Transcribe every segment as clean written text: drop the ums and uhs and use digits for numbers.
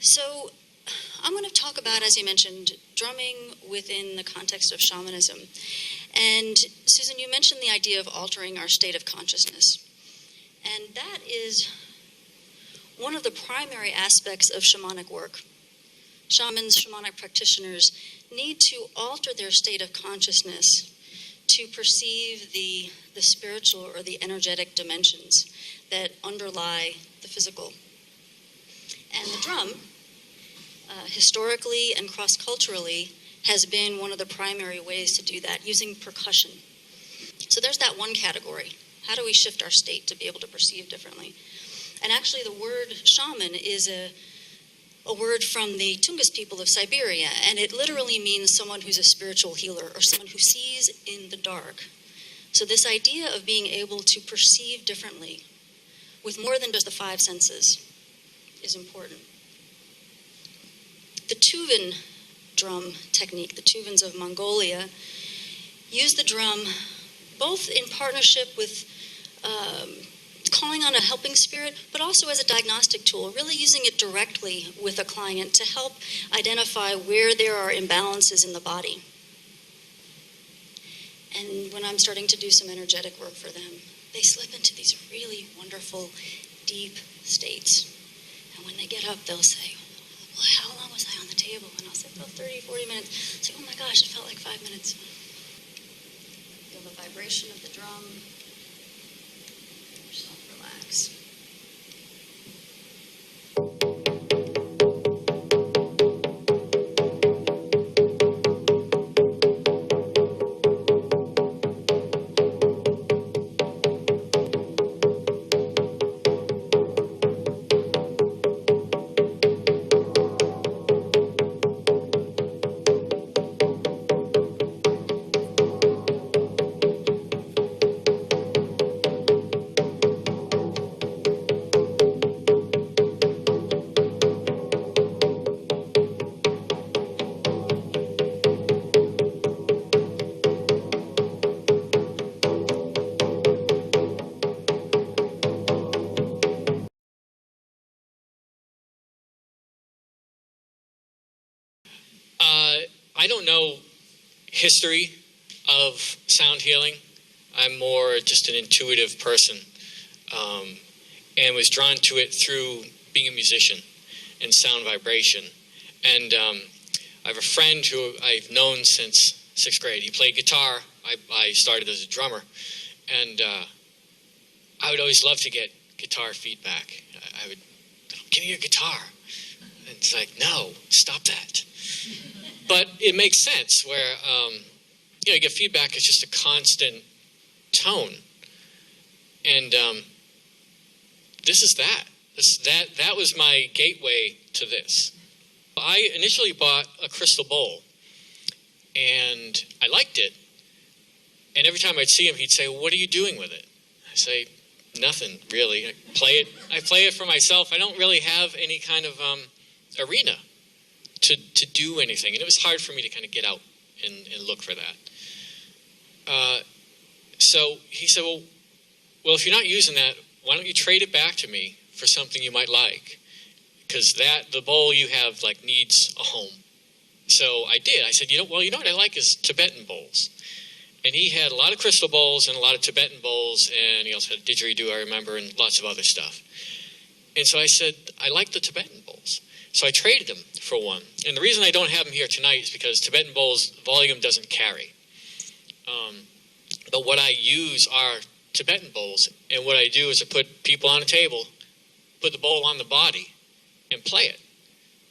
So I'm going to talk about, as you mentioned, drumming within the context of shamanism. And Susan, you mentioned the idea of altering our state of consciousness. And that is one of the primary aspects of shamanic work. Shamans, shamanic practitioners need to alter their state of consciousness to perceive the spiritual or the energetic dimensions that underlie the physical. And the drum, historically and cross-culturally, has been one of the primary ways to do that, using percussion. So there's that one category. How do we shift our state to be able to perceive differently? And actually the word shaman is a word from the Tungus people of Siberia, and it literally means someone who's a spiritual healer or someone who sees in the dark. So this idea of being able to perceive differently with more than just the five senses is important. The Tuvan drum technique, the Tuvans of Mongolia, use the drum both in partnership with calling on a helping spirit, but also as a diagnostic tool, really using it directly with a client to help identify where there are imbalances in the body. And when I'm starting to do some energetic work for them, they slip into these really wonderful, deep states. And when they get up, they'll say, well, how long was I on the table? And I'll say, about 30, 40 minutes. It's like, oh my gosh, it felt like 5 minutes. Feel the vibration of the drum. Yourself relax. I don't know history of sound healing. I'm more just an intuitive person, and was drawn to it through being a musician and sound vibration. And I have a friend who I've known since 6th grade. He played guitar. I started as a drummer, and I would always love to get guitar feedback. I would, give me your guitar. And it's like, no, stop that. But it makes sense where, you get feedback is just a constant tone. And this is that. That was my gateway to this. I initially bought a crystal bowl, and I liked it. And every time I'd see him, he'd say, what are you doing with it? I say, nothing, really. I play it for myself. I don't really have any kind of arena to do anything. And it was hard for me to kind of get out and look for that. So he said, well, if you're not using that, why don't you trade it back to me for something you might like? Because the bowl you have needs a home. So I did. I said, you know what I like is Tibetan bowls. And he had a lot of crystal bowls and a lot of Tibetan bowls, and he also had a didgeridoo, I remember, and lots of other stuff. And so I said, I like the Tibetan bowls. So I traded them for one. And the reason I don't have them here tonight is because Tibetan bowls, volume doesn't carry. But what I use are Tibetan bowls. And what I do is I put people on a table, put the bowl on the body, and play it.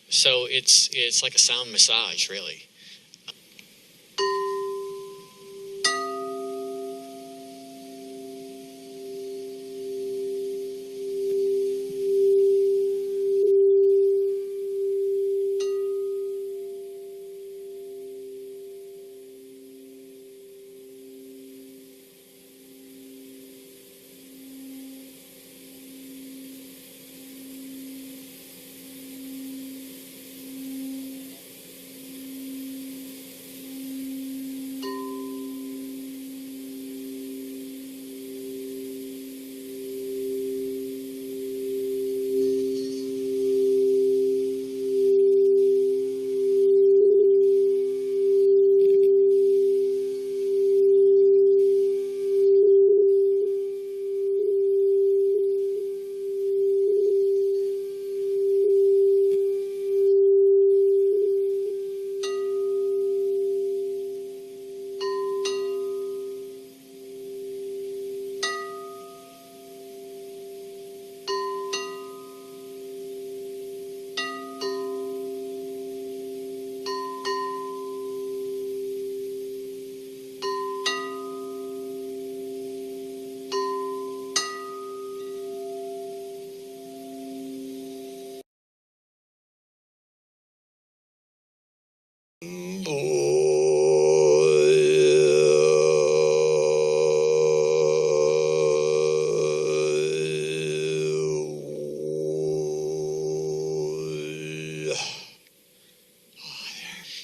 So it's like a sound massage, really.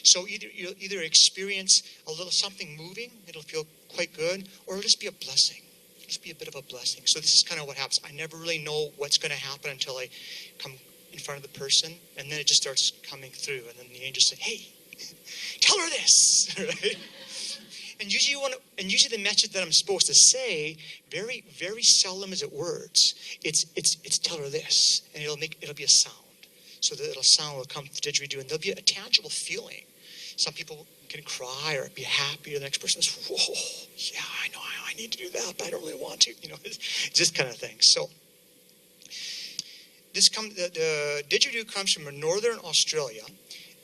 So you'll either experience a little something moving, it'll feel quite good, or it'll just be a blessing. It'll just be a bit of a blessing. So this is kind of what happens. I never really know what's going to happen until I come in front of the person, and then it just starts coming through, and then the angels say, "Hey, tell her this," right? And usually the message that I'm supposed to say, very, very seldom is it words. It's tell her this, and it'll be a sound. So that a sound will come to didgeridoo, and there'll be a tangible feeling. Some people can cry or be happy, or the next person says, "Whoa, yeah, I know, I need to do that, but I don't really want to," it's this kind of thing. So the didgeridoo comes from northern Australia,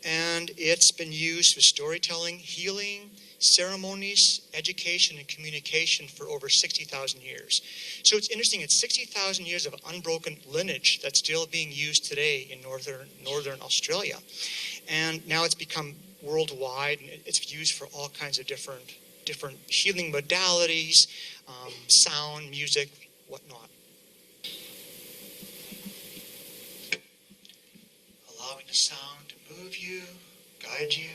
and it's been used for storytelling, healing, ceremonies, education, and communication for over 60,000 years. So it's interesting, it's 60,000 years of unbroken lineage that's still being used today in northern Australia. And now it's become worldwide, and it's used for all kinds of different healing modalities, sound, music, whatnot. Allowing the sound to move you, guide you.